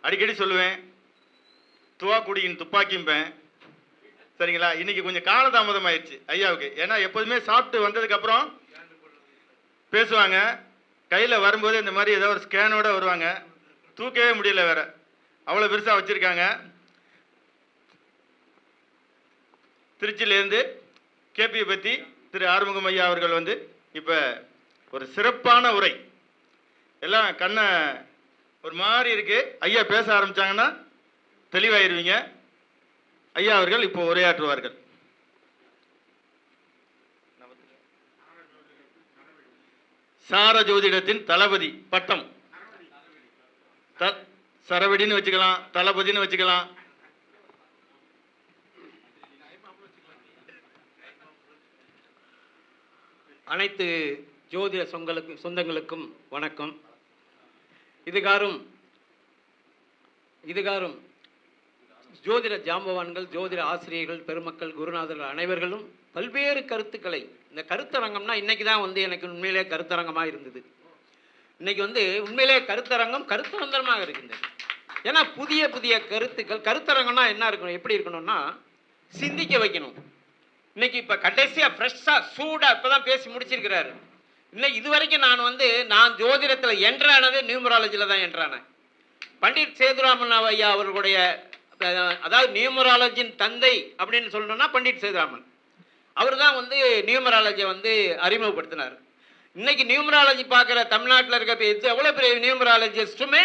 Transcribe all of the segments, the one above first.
அடிக்கடி சொல்லுவேன், துவாக்குடியின் துப்பாக்கிம்பேன். சரிங்களா? இன்னைக்கு கொஞ்சம் காலதாமதம் ஆயிடுச்சு ஐயாவுக்கு. ஏன்னா எப்போதுமே சாப்பிட்டு வந்ததுக்கப்புறம் பேசுவாங்க. கையில் வரும்போது இந்த மாதிரி ஏதோ ஒரு ஸ்கேனோட வருவாங்க. தூக்கவே முடியல வேற, அவ்வளோ பெருசாக வச்சுருக்காங்க. திருச்சியிலேருந்து கேபியை பற்றி திரு ஆறுமுகம் ஐயா அவர்கள் வந்து இப்போ ஒரு சிறப்பான உரை. எல்லாம் கண்ணை ஒரு மாதிரி இருக்கு. ஐயா பேச ஆரம்பிச்சாங்கன்னா தெளிவாயிருவீங்க. ஐயா அவர்கள் இப்போ உரையாற்றுவார்கள். சார ஜோதிடத்தின் தளபதி பட்டம். சரவடின்னு வச்சுக்கலாம், தளபதினு வச்சுக்கலாம். அனைத்து ஜோதிட சொந்தங்களுக்கும் வணக்கம். இதுகாரும் ஜோதிட ஜாம்பவான்கள், ஜோதிட ஆசிரியர்கள், பெருமக்கள், குருநாதர்கள் அனைவர்களும் பல்வேறு கருத்துக்களை, இந்த கருத்தரங்கம்னா இன்னைக்கு தான் வந்து எனக்கு உண்மையிலே கருத்தரங்கமாக இருந்தது. இன்னைக்கு வந்து உண்மையிலே கருத்தரங்கம் கருத்தரங்கமாக இருக்கின்றது. ஏன்னா புதிய புதிய கருத்துக்கள். கருத்தரங்கம்னா என்ன இருக்கணும், எப்படி இருக்கணும்னா சிந்திக்க வைக்கணும். இன்னைக்கு இப்போ கடைசியாக ஃப்ரெஷ்ஷாக சூடாக இப்போ தான் பேசி முடிச்சிருக்கிறாரு. இன்னைக்கு இது வரைக்கும் நான் ஜோதிடத்தில் என்ட்ரானது நியூமராலஜியில் தான் என்ட்ரானேன். பண்டிட் சேதுராமன் ஐயா அவர்களுடைய, அதாவது நியூமராலஜின் தந்தை அப்படின்னு சொல்லணும்னா பண்டிட் சேதுராமன் அவர் தான் வந்து நியூமராலஜியை வந்து அறிமுகப்படுத்தினார். இன்னைக்கு நியூமராலஜி பார்க்குற தமிழ்நாட்டில் இருக்க எவ்வளோ பெரிய நியூமராலஜிஸ்ட்டுமே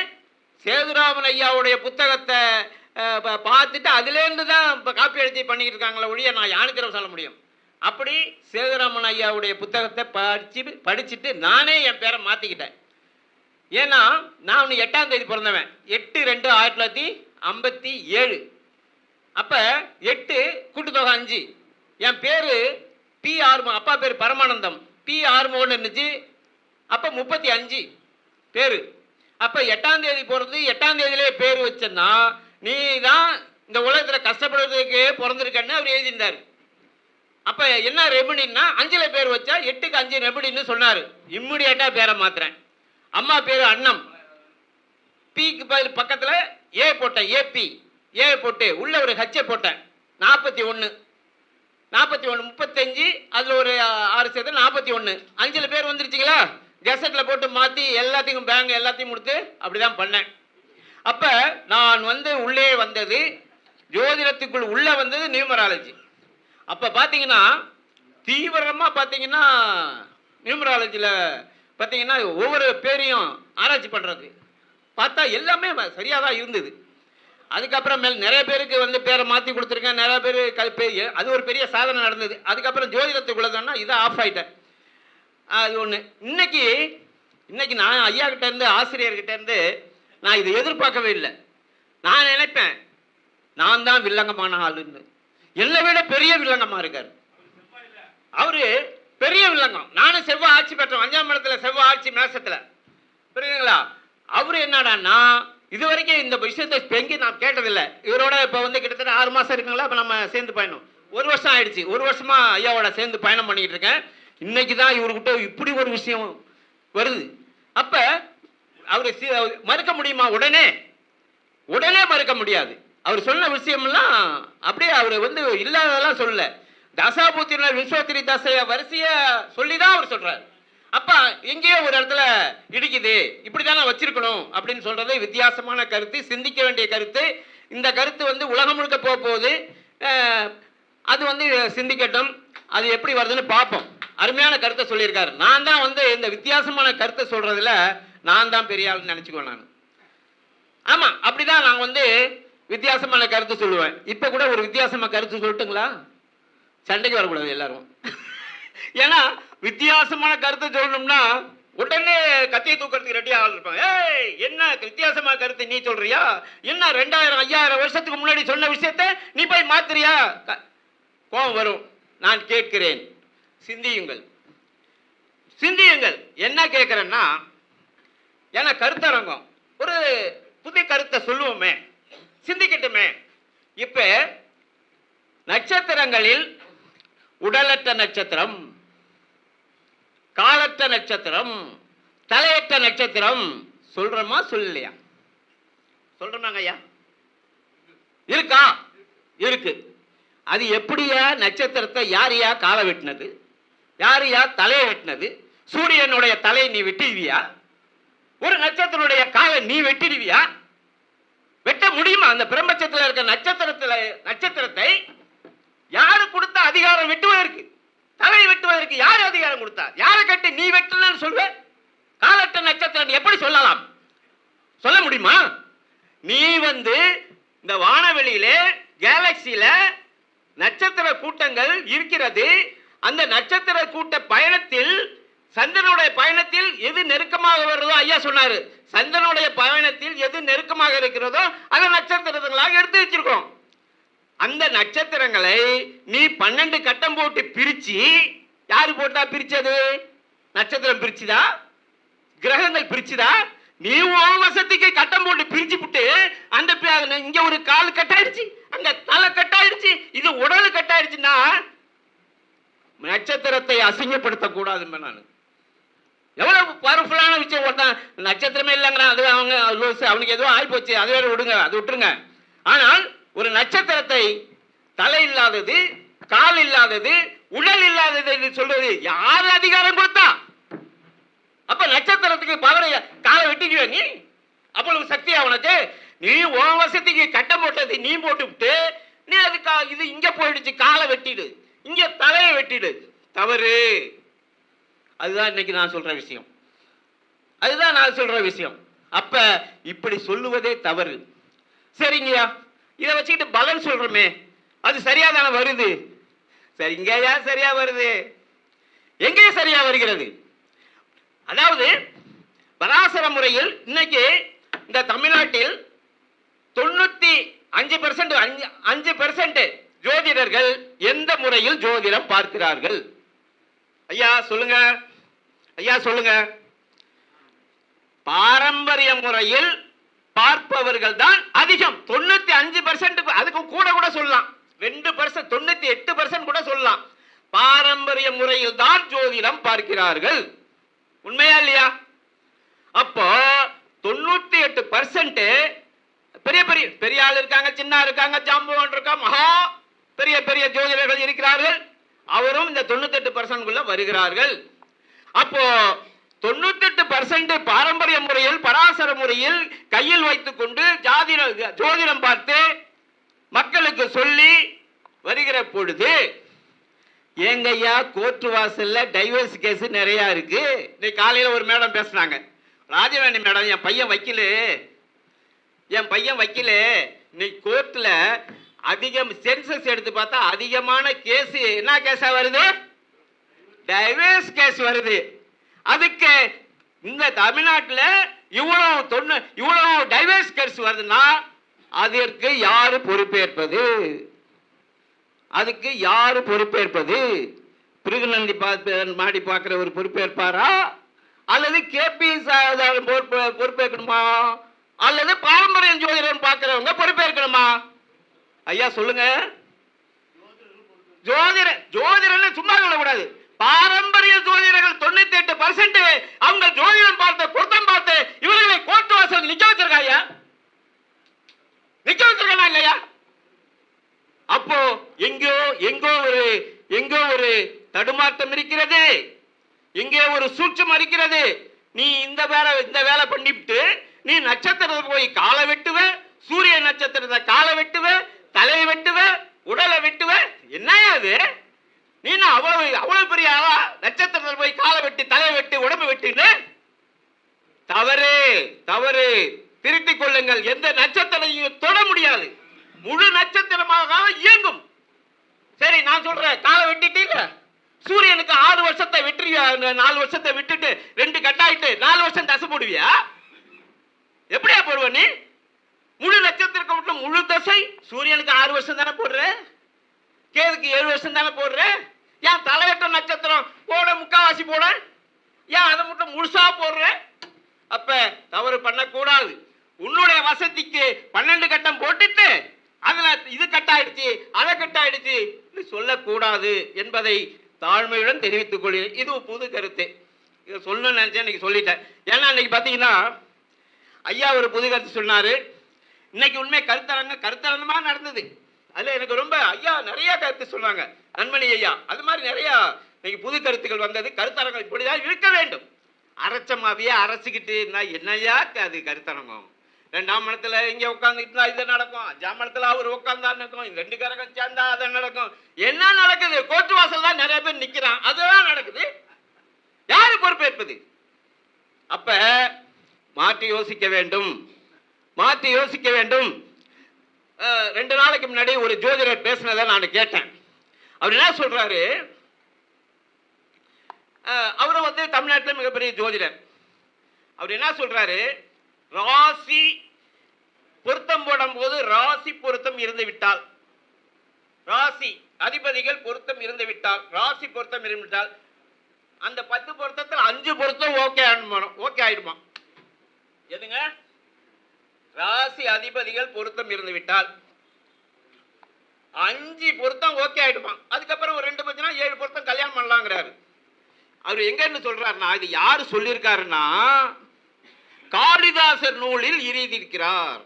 சேதுராமன் ஐயாவுடைய புத்தகத்தை பார்த்துட்டு அதுலேருந்து தான் இப்போ காப்பி எழுதி பண்ணிக்கிட்டு இருக்காங்களே ஒழிய நான் யானுக்கிற சொல்ல முடியும். அப்படி சேதுராமன் ஐயாவுடைய புத்தகத்தை படிச்சுட்டு நானே என் பேரை மாற்றிக்கிட்டேன். ஏன்னா நான் 8ஆம் தேதி பிறந்தவன், 8/2/1957. அப்போ 8 கூட்டுத்தொகை 5. என் பேர் பி ஆறுமுகம், அப்பா பேர் பரமானந்தம், பி ஆறுமுகம்னு இருந்துச்சு. அப்போ 35 பேர். அப்போ 8ஆம் தேதி பிறந்து 8ஆம் தேதியிலே பேர் வச்சேன்னா நீ தான் இந்த உலகத்தில் கஷ்டப்படுறதுக்கு பிறந்திருக்கன்னு அவர் எழுதியிருந்தார். அப்போ என்ன ரெமடின்னா 5ல் பேர் வச்சா 8க்கு 5 ரெமடின்னு சொன்னார். இம்மிடியேட்டாக பேரை மாத்துறேன். அம்மா பேர் அன்னம், பிக்கு பக்கத்தில் ஏ போட்டேன், ஏபி ஏ போட்டு உள்ள ஒரு ஹச்சை போட்டேன். 41 35 அதில் ஒரு 6 சேர்த்து 41. 5ல் பேர் வந்துருச்சுங்களா? கெசட்டில் போட்டு மாற்றி எல்லாத்தையும் பேங்க் எல்லாத்தையும் கொடுத்து அப்படி தான் பண்ணேன். அப்போ நான் வந்து உள்ளே வந்தது, ஜோதிடத்துக்குள் உள்ளே வந்தது நியூமராலஜி. அப்போ பார்த்தீங்கன்னா தீவிரமாக பார்த்தீங்கன்னா நியூமராலஜியில் பார்த்தீங்கன்னா ஒவ்வொரு பேரையும் ஆராய்ச்சி பண்ணுறது பார்த்தா எல்லாமே சரியாக தான் இருந்தது. அதுக்கப்புறம் நிறைய பேருக்கு வந்து பேரை மாற்றி கொடுத்துருக்கேன். நிறைய பேர் அது ஒரு பெரிய சாதனை நடந்தது. அதுக்கப்புறம் ஜோதிடத்துக்குள்ளதுன்னா இதை ஆஃப் ஆகிட்டேன். அது ஒன்று. இன்னைக்கு நான் ஐயா கிட்டேருந்து, ஆசிரியர்கிட்டேருந்து நான் இதை எதிர்பார்க்கவே இல்லை. நான் நினைப்பேன் நான் தான் வில்லங்கமான ஆளுன்னு. என்னை விட பெரிய வில்லங்கமாக இருக்கார் அவரு, பெரிய வில்லங்கம். நானும் செவ்வாய் ஆட்சி பெற்றோம், 5ஆம் இடத்துல செவ்வாய் ஆட்சி மேசத்தில், புரியுதுங்களா? அவரு என்னடான்னா இது வரைக்கும் இந்த விஷயத்தை எங்கேயும் நான் கேட்டதில்லை. இவரோட இப்போ வந்து கிட்டத்தட்ட 6 மாதம் இருக்குங்களா? இப்போ நம்ம சேர்ந்து பயணம் 1 வருஷம் ஆயிடுச்சு. 1 வருஷமா ஐயாவோட சேர்ந்து பயணம் பண்ணிக்கிட்டு இருக்கேன். இன்னைக்கு தான் இவர்கிட்ட இப்படி ஒரு விஷயம் வருது. அப்போ அவரு மறுக்க முடியுமா? உடனே மறுக்க முடியாது. அவர் சொன்ன விஷயம்லாம் அப்படியே அவர் வந்து இல்லாததெல்லாம் சொல்லல. தசாபூத்தினர் விஸ்வத்திரி தசைய வரிசைய சொல்லிதான் அவர் சொல்றாரு. அப்ப எங்கேயோ ஒரு இடத்துல இடிக்குது, இப்படிதானே வச்சிருக்கணும் அப்படின்னு சொல்றது வித்தியாசமான கருத்து, சிந்திக்க வேண்டிய கருத்து. இந்த கருத்து வந்து உலகம் முழுக்க போக போகுது. அது வந்து சிந்திக்கட்டும், அது எப்படி வருதுன்னு பார்ப்போம். அருமையான கருத்தை சொல்லியிருக்காரு. நான் தான் வந்து இந்த வித்தியாசமான கருத்தை சொல்றதுல நான் தான் பெரிய ஆள்னு நினைச்சுக்குவேன் நான். ஆமா, அப்படிதான் நான் வந்து வித்தியாசமான கருத்து சொல்லுவேன். இப்ப கூட ஒரு வித்தியாசமான கருத்து சொல்லட்டுங்களா? சண்டைக்கு வரக்கூடாது எல்லாரும். ஏன்னா வித்தியாசமான கருத்தை சொல்லணும்னா உடனே கத்தியை தூக்கிறதுக்கு ரெடியா ஆள் இருப்பாங்க. ஏய், என்ன வித்தியாசமான கருத்து நீ சொல்றியா? என்ன 2000 5000 வருஷத்துக்கு முன்னாடி சொன்ன விஷயத்த நீ போய் மாத்துறியா? கோபம் வரும். நான் கேட்கிறேன், சிந்தியுங்கள். என்ன கேட்கிறேன்னா, ஏன்னா கருத்தரங்கம் ஒரு புதிய கருத்தை சொல்லுவோமே, சிந்திக்கட்டுமே. இப்ப நட்சத்திரங்களில் உடலற்ற நட்சத்திரம், காலற்ற நட்சத்திரம், தலையற்ற நட்சத்திரம் சொல்றோமா சொல்லலையா? சொல்றாங்க ஐயா, இருக்கா? இருக்கு. அது எப்படியா நட்சத்திரத்தை யாரையா காலை வெட்டினது, யாரையா தலையை வெட்டினது? சூரியனுடைய தலையை நீ வெட்டிடுவியா? ஒரு நட்சத்திரனுடைய காலை நீ வெட்டிடுவியா? வெட்ட முடியுமா? அந்த பிரபஞ்சத்தில் இருக்க நட்சத்திரத்தை யாரு கொடுத்த அதிகாரம் வெட்டுவதற்கு? தலை வெட்டுவதற்கு யார் அதிகாரம் கொடுத்தார்? யாரை கட்டி நீ வெட்டலன்னு சொல்வ? காலற்ற நட்சத்திரம் எப்படி சொல்லலாம்? சொல்ல முடியுமா? நீ இந்த வானவெளியிலே கேலக்சியில நட்சத்திர கூட்டங்கள் இருக்கிறது. அந்த நட்சத்திர கூட்ட பயணத்தில், சந்திரனுடைய பயணத்தில் எது நெருக்கமாக வருதோ, ஐயா சொன்னாரு, சந்திரனுடைய பயணத்தில் எது நெருக்கமாக இருக்கிறதோ அதை நட்சத்திரங்களாக எடுத்து வச்சிருக்கோம். அந்த நட்சத்திரங்களை நீ 12 கட்டம் போட்டு பிரிச்சு, யாரு போட்டா பிரிச்சது? நட்சத்திரம் பிரிச்சுதா? கிரகங்கள் பிரிச்சுதா? நீ உன் வசதிக்கு கட்டம் போட்டு பிரிச்சு விட்டு, அந்த இங்க ஒரு கால் கட்டாயிடுச்சு, அங்க தலை கட்டாயிடுச்சு, இது உடல் கட்டாயிடுச்சுன்னா நட்சத்திரத்தை அசிங்கப்படுத்த கூடாதுன்னு நான். எவ்வளவு பவர்ஃபுல்லான விஷயம். ஒருத்தன் நட்சத்திரமே இல்லைங்கிறான், அது அவனுக்கு எதுவும் ஆகி போச்சு, அது வேற விடுங்க, அது விட்டுருங்க. ஆனால் ஒரு நட்சத்திரத்தை தலை இல்லாதது, கால் இல்லாதது, உடல் இல்லாதது என்று சொல்றது யார் அதிகாரம் கொடுத்தா? அப்ப நட்சத்திரத்துக்கு பவரை காலை வெட்டிக்குவ நீ? அவ்வளவு சக்தியா உனக்கு? நீ உன் வசதிக்கு கட்டம் போட்டது நீ போட்டுவிட்டு, நீ அதுக்கு இது இங்க போயிடுச்சு, காலை வெட்டிடு, இங்க தலையை வெட்டிடு. தவறு. அதுதான் இன்னைக்கு நான் சொல்ற விஷயம். அதுதான் நான் சொல்ற விஷயம். அப்ப இப்படி சொல்லுவதே தவறு. சரிங்கய்யா, இதை வச்சுக்கிட்டு பலன் சொல்றோமே, அது சரியா தானே வருது? சரிங்கய்யா, சரியா வருது. எங்கே சரியா வருகிறது? அதாவது பராசர முறையில் இன்னைக்கு இந்த தமிழ்நாட்டில் 95% ஜோதிடர்கள் எந்த முறையில் ஜோதிடம் பார்க்கிறார்கள்? ஐயா சொல்லுங்க, ஐயா சொல்லுங்க. பாரம்பரிய முறையில் பார்ப்பவர்கள் தான் அதிகம். 95%, அதுக்கு கூட சொல்லலாம், 2%, 98% கூட சொல்லலாம். பாரம்பரிய முறையில் தான் ஜோதிடம் பார்க்கிறார்கள். உண்மையா இல்லையா? அப்போ 98% பெரிய பெரிய பெரிய ஆள் இருக்காங்க, சின்ன இருக்காங்க, ஜாம்பவான் இருக்கா, மகா பெரிய பெரிய ஜோதிடர்கள் இருக்கிறார்கள். அவரும் இந்த 98% வருகிறார்கள். அப்போ 98% பாரம்பரிய முறையில், பராசர முறையில் கையில் வைத்துக் கொண்டு ஜோதிடம் பார்த்து மக்களுக்கு சொல்லி வருகிற பொழுது, ஏங்கய்யா கோர்ட்டு வாசல்ல டைவர்ஸ் கேஸ் நிறைய இருக்கு. இன்னைக்கு காலையில ஒரு மேடம் பேசினாங்க, ராஜவேணி மேடம், என் பையன் வக்கீல இன்னைக்கு கோர்ட்ல அதிகம் சென்சஸ் எடுத்து பார்த்தா அதிகமான கேஸ் என்ன கேஸா வருது? டைவர்ஸ் கேஸ் வருது. அதுக்கு இந்த தமிழ்நாட்டில் இவ்வளவு டைவர்ஸ் கேஸ் வருதுன்னா அதற்கு யாரு பொறுப்பேற்பது? அதுக்கு யாரு பொறுப்பேற்பது? பிருகுநந்தி மாடி பார்க்கிற ஒரு பொறுப்பேற்பாரா, அல்லது கேபி பொறுப்பேற்கணுமா, அல்லது பாரம்பரிய ஜோதிடம் பார்க்கிறவங்க பொறுப்பேற்கணுமா? ஐயா சொல்லுங்க. ஜோதிடர் சும்மா சொல்லக்கூடாது. பாரம்பரிய ஜோதிடர்கள் 98% அவங்க ஜோதிடம் பார்த்து பொருத்தம் பார்த்து இவர்களை கோர்ட்டு வாசல் நிக்க வச்சிருக்காங்க. நிக்க வச்சிருக்கா இல்லையா? அப்போ எங்கோ ஒரு தடுமாற்றம் இருக்கிறது, எங்கே ஒரு சூட்சம் இருக்கிறது. நீ இந்த வேலை பண்ணிவிட்டு நீ நட்சத்திரத்தை போய் காலை வெட்டுவ, சூரிய நட்சத்திரத்தை காலை வெட்டுவ, தலையை வெட்டுவ, உடலை வெட்டுவ. என்ன அது? நீ அவ்வளவு பெரிய ஆளா? நட்சத்திரத்தில் போய் காலை வெட்டி, தலையை வெட்டி, உடம்பு வெட்டின்னு? தவறு, தவறு. திருத்திக் கொள்ளுங்கள். எந்த நட்சத்திரத்தையும் தொட முடியாது, முழு நட்சத்திரமாக இயங்கும். சரி, நான் சொல்றேன், காலை வெட்டிட்டு சூரியனுக்கு 6 வருஷத்தை வெட்டுறியா? 4 வருஷத்தை விட்டுட்டு 2 கட்டாயிட்டு 4 வருஷம் தசை போடுவியா? எப்படியா போடுவ நீ? முழு நட்சத்திரம் மட்டும் முழு தசை. சூரியனுக்கு 6 வருஷம் தானே போடுற, கேதுக்கு 7 வருஷம் தானே போடுற. ஏன் தலைவெட்ட நட்சத்திரம் போட முக்காவாசி போட, ஏன் அதை மட்டும் முழுசா போடுற? அப்ப தவறு பண்ணக்கூடாது. உன்னுடைய வசதிக்கு 12 கட்டம் போட்டுட்டு அதுல இது கட்டாயிடுச்சு, அதை கட்டாயிடுச்சு சொல்லக்கூடாது என்பதை தாழ்மையுடன் தெரிவித்துக் கொள்கிறேன். இது புது கருத்து. இதை சொல்லணும்னு நினைச்சேன், இன்னைக்கு சொல்லிட்டேன். ஏன்னா இன்னைக்கு பாத்தீங்கன்னா ஐயா ஒரு புது கருத்து சொன்னாரு. இன்னைக்கு உண்மை கருத்தரங்கமா நடந்தது. அதுல எனக்கு ரொம்ப ஐயா நிறைய கருத்து சொன்னாங்க, நன்மணி ஐயா. அது மாதிரி நிறைய இன்னைக்கு புது கருத்துக்கள் வந்தது. கருத்தரங்கம் இப்படிதான் இருக்க வேண்டும். அரைச்சமாவே அரைச்சிக்கிட்டு என்னையா அது கருத்தரங்கம்? 2ஆம் இடத்துல இங்க உட்காந்துக்கிட்டு இது நடக்கும், 5ஆம் இடத்துல அவர் உட்காந்தா நடக்கும், 2 கரகம் சேர்ந்தா அது நடக்கும். என்ன நடக்குது? கோர்ட்டு வாசல் தான் நிறைய பேர் நிக்கிறான், அதுதான் நடக்குது. யாரு பொறுப்பேற்பது? அப்ப மாற்றி யோசிக்க வேண்டும், மாற்றி யோசிக்க வேண்டும். 2 நாளைக்கு முன்னாடி ஒரு ஜோதிடர் பேசினதை நான் கேட்டேன். அவர் என்ன சொல்றாரு, அவரும் வந்து தமிழ்நாட்டில் மிகப்பெரிய ஜோதிடர். அவர் என்ன சொல்றாரு, ராசி பொருத்தம் போடும் போது ராசி பொருத்தம் இருந்து விட்டால், ராசி அதிபதிகள் பொருத்தம் இருந்து விட்டால், ராசி பொருத்தம் இருந்து விட்டால் அந்த 10 பொருத்தத்தில் 5 பொருத்தம் ஓகே ஆயிடுமா? எதுங்க? ராசி அதிபதிகள் பொருத்தம் இருந்து விட்டால் 5 பொருத்தம் ஓகே ஆயிடுமா? அதுக்கப்புறம் ஒரு 2 பத்தினா 7 பொருத்தம் கல்யாணம் பண்ணலாங்கிறாரு. அவர் எங்கன்னு சொல்றாருன்னா, இது யாரு சொல்லியிருக்காருன்னா, காளிதாசர் நூலில் எழுதியிருக்கிறார்.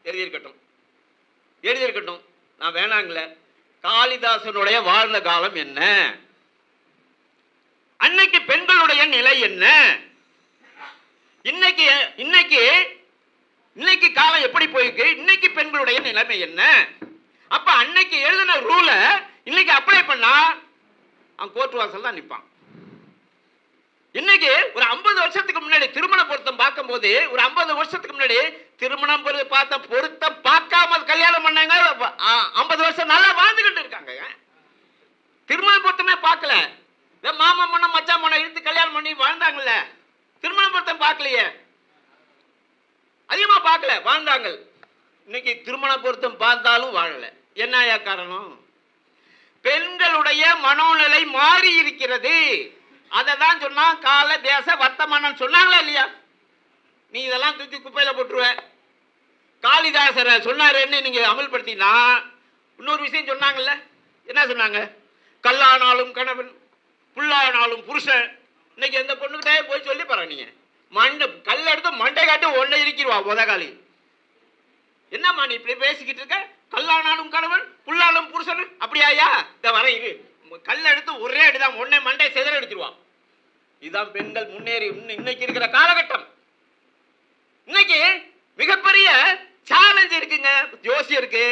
எழுதியிருக்கட்டும், நான் வேணாங்கள. காளிதாசனுடைய வாழ்ந்த காலம் என்ன, அன்னைக்கு பெண்களுடைய நிலை என்ன, இன்னைக்கு காலம் எப்படி போயிருக்கு, இன்னைக்கு பெண்களுடைய நிலைமை என்ன? அப்ப அன்னைக்கு எழுதின ரூல இன்னைக்கு அப்ளை பண்ணா அவன் கோர்ட் வாசல் தான் நிற்பான். இன்னைக்கு ஒரு 50 வருஷத்துக்கு முன்னாடி திருமண பொருத்தம் பார்க்கும் போது, ஒரு 50 வருஷத்துக்கு முன்னாடி திருமணம் பார்த்த பொருத்தம் பார்க்காம கல்யாணம் பண்ணாங்க. 50 வருஷம் நல்லா வாழ்ந்துகிட்டு இருக்காங்க. திருமண பொருத்தமே பார்க்கல, மாமா மண்ண மச்சான் மண்ண இழுத்து கல்யாணம் பண்ணி வாழ்ந்தாங்கல்ல. திருமண பொருத்தம் பார்க்கலையே, அதிகமா பார்க்கல, வாழ்ந்தாங்க. இன்னைக்கு திருமண பொருத்தம் பார்த்தாலும் வாழல. என்னையா காரணம்? பெண்களுடைய மனோநிலை மாறி இருக்கிறது. அதை தான் சொன்னா கால தேச வர்த்தமானம் சொன்னாங்களா இல்லையா? நீ இதெல்லாம் தூக்கி குப்பையில போட்டுருவ. காளிதாசரை சொன்னாருன்னு நீங்க அமல்படுத்தினா, இன்னொரு விஷயம் சொன்னாங்கல்ல, என்ன சொன்னாங்க? கல்லானாலும் கணவன், புல்லானாலும் புருஷன். இன்னைக்கு எந்த பொண்ணுகிட்டே போய் சொல்லி பாரு, நீங்க மண்டை கல் எடுத்து மண்டை காட்டு ஒன்றை இருக்கிறவா உதகாளி. என்னம்மா நீ இப்படி பேசிக்கிட்டு இருக்க? கல்லானாலும் கணவன், புல்லாலும் புருஷன். அப்படியாயா? இந்த வர இரு, கல் எடுத்து ஒரே அடிதான் ஒன்னே மண்டை செதற அடிச்சிருவான். இதுதான் பெண்கள் முன்னேறி இன்னைக்கு இருக்கிற காலகட்டம். இன்னைக்கு மிகப்பெரிய சேலஞ்ச் இருக்குங்க ஜோசியருக்கு.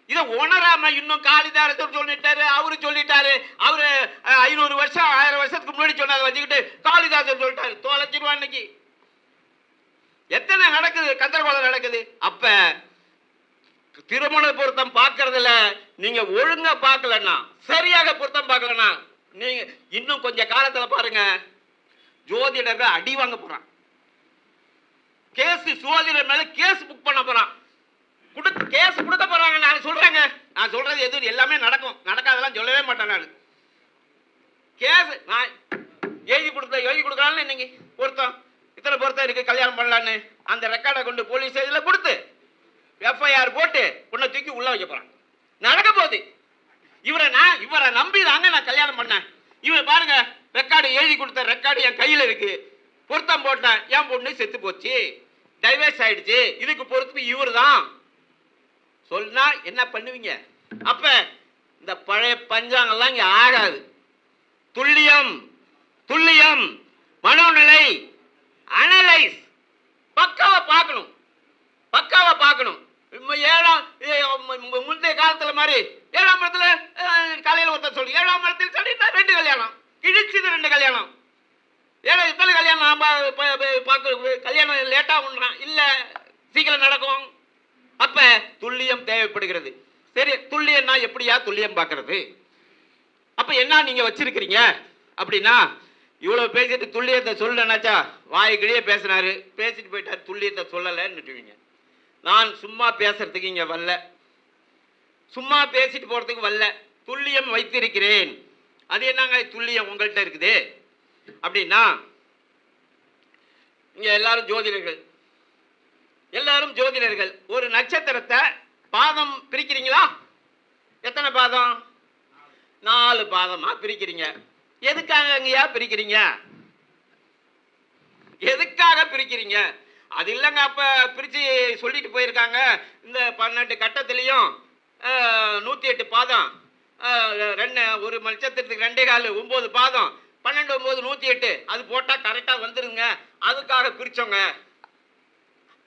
இதை உணராம இன்னும் காளிதாசர் சொல்லிட்டாரு, அவரு சொல்லிட்டாரு, அவரு 500 வருஷம் 1000 வருஷத்துக்கு முன்னாடி சொன்னதை வச்சுக்கிட்டு காளிதாசர் சொல்லிட்டாரு, தோலைச்சிருவான். இன்னைக்கு எத்தனை நடக்குது, கந்தர்கோலம் நடக்குது. அப்ப திருமண பொருத்தம் பார்க்கறதுல நீங்க ஒழுங்கா பார்க்கலன்னா, சரியாக பொருத்தம் பார்க்கலன்னா, நீங்க இன்னும் கொஞ்ச காலத்துல பாருங்க, ஜோதிடர்கள் அடி வாங்க போறான். கேஸ் ஜோதிடர் மேல கேஸ் புக் பண்ண போறான், கேஸ் கொடுக்க போறாங்க. நான் சொல்றேங்க, நான் சொல்றது எது எல்லாமே நடக்கும், நடக்காதெல்லாம் சொல்லவே மாட்டேன். நான் கேஸ் நான் எழுதி கொடுக்குறான்னு இன்னைக்கு பொருத்தம் இத்தனை பொருத்தம் இருக்கு கல்யாணம் பண்ணலான்னு அந்த ரெக்கார்டை கொண்டு போலீஸ் ஸ்டேஷன்ல கொடுத்து எஃப்ஐஆர் போட்டு உன்னை தூக்கி உள்ள வைக்க போறான். நடக்க போகுது. இவரை நம்பி தாங்க நான் கல்யாணம் பண்ணேன். இவரை பாருங்க, ரெக்கார்டு எழுதி கொடுத்த ரெக்கார்டு என் கையில இருக்கு, பொருத்தம் போட்டேன், என் பொண்ணு செத்து போச்சு, டைவர்ஸ் ஆயிடுச்சு, இதுக்கு பொறுப்பு இவரு தான் சொன்னா என்ன பண்ணுவீங்க? அப்ப இந்த பழைய பஞ்சாங்கெல்லாம் இங்க ஆகாது. துல்லியம் துல்லியம் மனோநிலை அனலைஸ் பக்காவா பார்க்கணும், பக்காவா பார்க்கணும். முந்தைய காலத்துல மாதிரி 7ஆம் இடத்துல காலையில் ஒருத்தர் சொல்லி 7ஆம் இடத்தில் சொல்லிட்டா 2 கல்யாணம் கிழிச்சுது, 2 கல்யாணம். ஏன்னா இத்தனை கல்யாணம் பார்க்க கல்யாணம் லேட்டா ஒன்றான் இல்ல சீக்கிரம் நடக்கும். அப்ப துல்லியம் தேவைப்படுகிறது. சரி, துல்லியம்னா எப்படியா துல்லியம் பார்க்கறது? அப்ப என்ன நீங்க வச்சிருக்கிறீங்க அப்படின்னா, இவ்வளவு பேசிட்டு துல்லியத்தை சொல்லனாச்சா வாய்க்கிலேயே பேசினாரு, பேசிட்டு போயிட்டாரு, துல்லியத்தை சொல்லலைன்னு. நான் சும்மா பேசுறதுக்கு இங்க வரல, சும்மா பேசிட்டு போறதுக்கு வரல, துல்லியம் வைத்திருக்கிறேன். அது என்னங்க துல்லியம் உங்கள்கிட்ட இருக்குது அப்படின்னா, இங்க எல்லாரும் ஜோதிடர்கள், ஒரு நட்சத்திரத்தை பாதம் பிரிக்கிறீங்களா? எத்தனை பாதம்? 4 பாதமா பிரிக்கிறீங்க. எதுக்காக பிரிக்கிறீங்க? எதுக்காக பிரிக்கிறீங்க? அது இல்லைங்க. அப்போ பிரித்து சொல்லிட்டு போயிருக்காங்க. இந்த 12 கட்டத்துலேயும் 108 பாதம், ஒரு நட்சத்திரத்துக்கு 2 கால் 9 பாதம், 12 9 108 அது போட்டால் கரெக்டாக வந்துருங்க. அதுக்காக பிரித்தோங்க.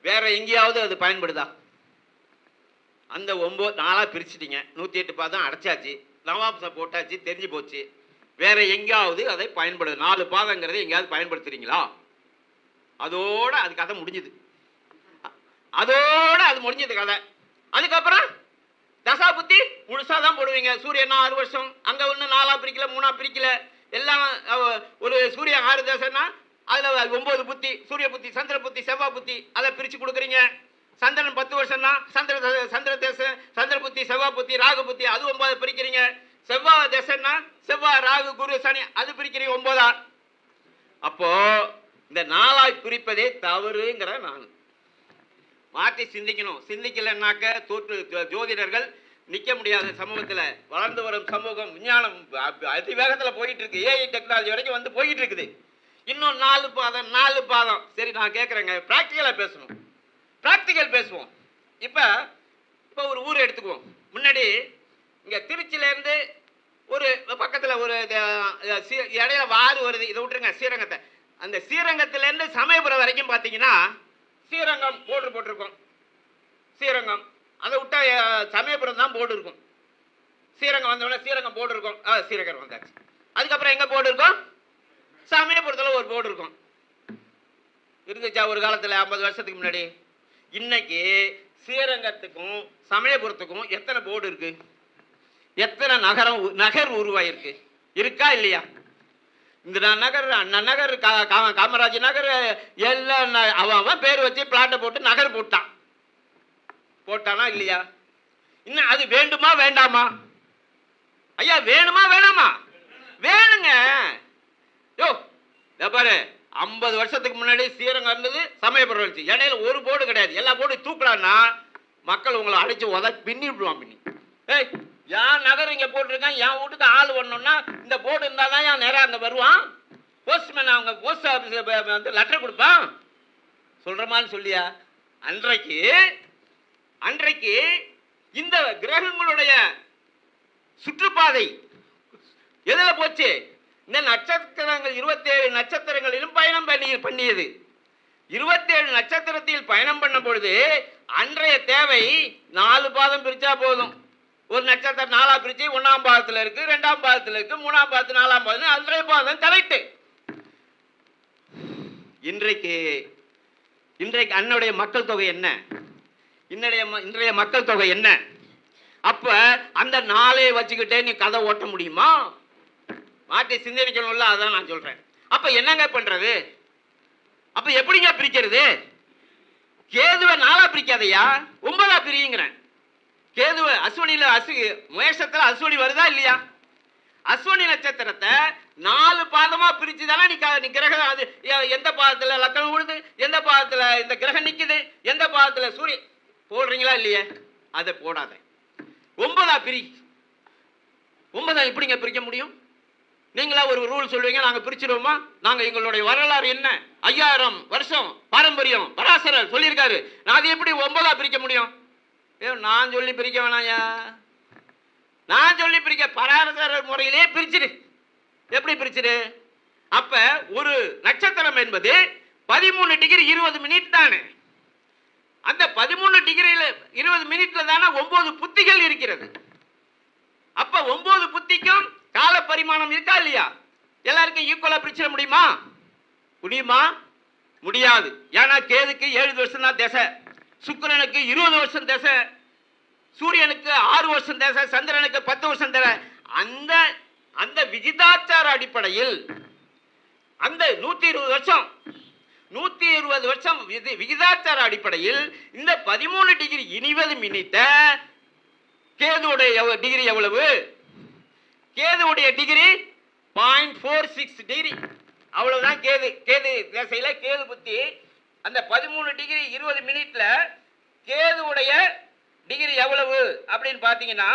வேற எங்கேயாவது அது பயன்படுதா? அந்த 9 நாளாக பிரிச்சுட்டீங்க, 108 பாதம் அடைச்சாச்சு, நவாப்சம் போட்டாச்சு, தெரிஞ்சு போச்சு. வேற எங்கேயாவது அதை பயன்படுது? 4 பாதங்கிறத எங்கேயாவது பயன்படுத்துறீங்களா? அதோட அது கதை முடிஞ்சுது. அதோட அது முடிஞ்சது கதை. அதுக்கப்புறம் தசா புத்தி முழுசா தான் போடுவீங்க. சூரியன் 6 வருஷம், அங்க ஒன்று 4ஆ பிரிக்கல, 3ஆ பிரிக்கல, எல்லாம் ஒரு சூரியன் 6 தசைன்னா அதுல 9 புத்தி, சூரிய புத்தி, சந்திர புத்தி, செவ்வாய் புத்தி, அதை பிரிச்சு கொடுக்குறீங்க. சந்திரன் 10 வருஷம் தான், சந்திர தசை, சந்திர புத்தி, செவ்வாய் புத்தி, ராகு புத்தி, அது 9 பிரிக்கிறீங்க. செவ்வாய் தசைன்னா செவ்வாய், ராகு, குரு, சனி, அது பிரிக்கிறீங்க 9ஆ. அப்போ இந்த 4ஆய் பிரிப்பதே தவறுங்கிற நான் மாற்றி சிந்திக்கணும். சிந்திக்கலைன்னாக்க தோற்று ஜோதிடர்கள் நிற்க முடியாத சமூகத்தில், வளர்ந்து வரும் சமூகம், விஞ்ஞானம் அதிவேகத்தில் போயிட்டு இருக்கு. ஏஐ டெக்னாலஜி வரைக்கும் வந்து போயிட்டு இருக்குது. இன்னும் 4 பாதம். சரி, நான் கேட்குறேங்க, ப்ராக்டிக்கலாக பேசணும். ப்ராக்டிக்கல் பேசுவோம். இப்போ ஒரு ஊர் எடுத்துக்குவோம். முன்னாடி இங்கே திருச்சியிலேருந்து ஒரு பக்கத்தில் ஒரு இடையில வாறு வருது, இதை விட்டுருங்க, ஸ்ரீரங்கத்தை. அந்த ஸ்ரீரங்கத்திலேருந்து சமயபுரம் வரைக்கும் பார்த்தீங்கன்னா ஸ்ரீரங்கம் போட்டிருக்கோம். ஸ்ரீரங்கம் அதை விட்டா சமயபுரம் தான் போர்டு இருக்கும். ஸ்ரீரங்கம் வந்தோடனே ஸ்ரீரங்கம் போர்டு இருக்கும். ஸ்ரீரங்கம் வந்தாச்சு. அதுக்கப்புறம் எங்கே போர்டு இருக்கும்? சமயபுரத்தில் ஒரு போர்டு இருக்கும். இருந்துச்சா ஒரு காலத்தில் 50 வருஷத்துக்கு முன்னாடி? இன்னைக்கு ஸ்ரீரங்கத்துக்கும் சமயபுரத்துக்கும் எத்தனை போர்டு இருக்கு? எத்தனை நகர் உருவாயிருக்கு? இருக்கா இல்லையா? இந்த நகர், அண்ணா நகர், காமராஜ் நகர், எல்லாம் அவன் பேர் வச்சு பிளாட்டை போட்டு நகர் போட்டானா இல்லையா? இன்னும் அது வேண்டுமா வேண்டாமா? ஐயா, வேணுமா வேணாமா? வேணுங்க. யோ பாரு, 50 வருஷத்துக்கு முன்னாடி ஸ்ரீரங்கம் இருந்தது, சமயபுரம் இருந்துச்சு. இடையில ஒரு போர்டு கிடையாது. எல்லா போர்டும் தூக்கலான்னா மக்கள் உங்களை அடிச்சு பின்னி விடுவான். பின்னி, ஏய், என் நகர் இங்கே போட்டிருக்கேன், என் வீட்டுக்கு ஆள் வரணும்னா இந்த போர்டு இருந்தால் தான் என் நேரம் அங்கே வருவான். போஸ்ட்மேன் அவங்க போஸ்ட் ஆஃபீஸ் வந்து லெட்டர் கொடுப்பான். சொல்கிற மாதிரி சொல்லியா? அன்றைக்கு இந்த கிரகங்களுடைய சுற்றுப்பாதை எதில் போச்சு? இந்த நட்சத்திரங்கள் 27 நட்சத்திரங்களிலும் பயணம் பண்ணியது. 27 நட்சத்திரத்தில் பயணம் பண்ண பொழுது அன்றைய தேவை 4 பாதம் பிரிச்சா போதும். ஒரு நட்சத்திரம் 4ஆ பிரிச்சு 1ஆம் பாதத்தில் இருக்கு, 2ஆம் பாதத்தில் இருக்கு, 3ஆம் பாதத்து, 4ஆம் பாதம், அன்றைய பாதம் கரெக்ட். இன்றைக்கு அன்னுடைய மக்கள் தொகை என்ன? இன்றைய மக்கள் தொகை என்ன? அப்ப அந்த 4ஐ வச்சுக்கிட்டே நீ கதை ஓட்ட முடியுமா? மாற்றி சிந்தனைக்கணும்ல, அதான் நான் சொல்றேன். அப்ப என்னங்க பண்றது? அப்ப எப்படிங்க பிரிக்கிறது? கேதுவை 4ஆ பிரிக்காதையா, 9ஆ பிரியுங்கிறேன். கேதுவை அஸ்வினியில மேஷத்துல அஸ்வினி வருதா இல்லையா? அஸ்வினி நட்சத்திரத்தை 4 பாதமா பிரிச்சு தானே நீ கிரகம், அது எந்த பாதத்துல லக்கணம் விழுது, எந்த பாதத்துல இந்த கிரகம் நிக்குது, எந்த பாதத்துல சூரியன் போடுறீங்களா இல்லையா? அதை போடாத, 9ஆ பிரி. 9ஆ எப்படிங்க பிரிக்க முடியும்? நீங்களா ஒரு ரூல் சொல்லுவீங்க, நாங்க பிரிச்சிருவோமா? நாங்க எங்களுடைய வரலாறு என்ன, 5000 வருஷம் பாரம்பரியம், பராசரர் சொல்லியிருக்காரு, நான் அதை எப்படி 9ஆ பிரிக்க முடியும்? நான் சொல்லி பிரிக்க வேணாயா, நான் சொல்லி பிரிக்க, பராசரர் முறையிலே பிரிச்சிரு. எப்படி பிரிச்சிரு? அப்ப ஒரு நட்சத்திரம் என்பது 13 டிகிரி 20 மினிட் தானே. அந்த 13 டிகிரியில 20 மினிட்ல தானே 9 புத்திகள் இருக்கிறது. அப்ப 9 புத்திக்கும் கால பரிமாணம் இருக்கா இல்லையா? எல்லாருக்கும் ஈக்குவலா பிரிச்சிட முடியுமா? முடியாது. ஏன்னா கேதுக்கு 7 வருஷம் தான் தசை, சுக்கிரனுக்கு 20 வருஷம் தசை, சூரியனுக்கு 6 வருஷம் தசை, சந்திரனுக்கு 10 வருஷம் தசை. அந்த விகிதாச்சார அடிப்படையில் அந்த 120 வருஷம் விகிதாச்சார அடிப்படையில் இந்த 13 டிகிரி 20 மினிட்ட கேதுவுடைய டிகிரி எவ்வளவு? கேதுவுடைய டிகிரி 0.46 டிகிரி, அவ்வளவுதான். கேது திசையில கேது புத்தி அந்த 13 டிகிரி 20 மினிட்ல கேதுவுடைய டிகிரி எவ்வளவு அப்படின்னு பாத்தீங்கன்னா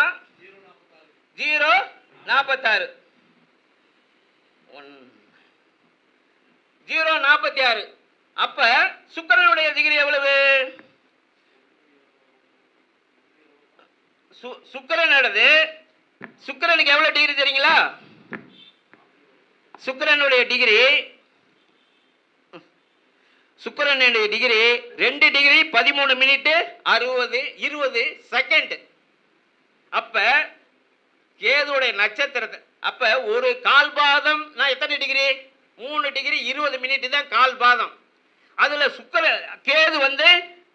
0.46 0.46. அப்ப சுக்கிரனுடைய டிகிரி எவ்வளவு? சுக்கிரனுக்கு எவ்வளவு டிகிரி தெரியுங்களா? சுக்கிரனுடைய டிகிரி 2 டிகிரி 13 மினிட் 20 செகண்ட். அப்ப கேதுடைய நட்சத்திரத்தை அப்ப ஒரு கால் பாதம் எத்தனை டிகிரி? 3 டிகிரி 20 மினிட் தான் கால் பாதம். அதுல கேது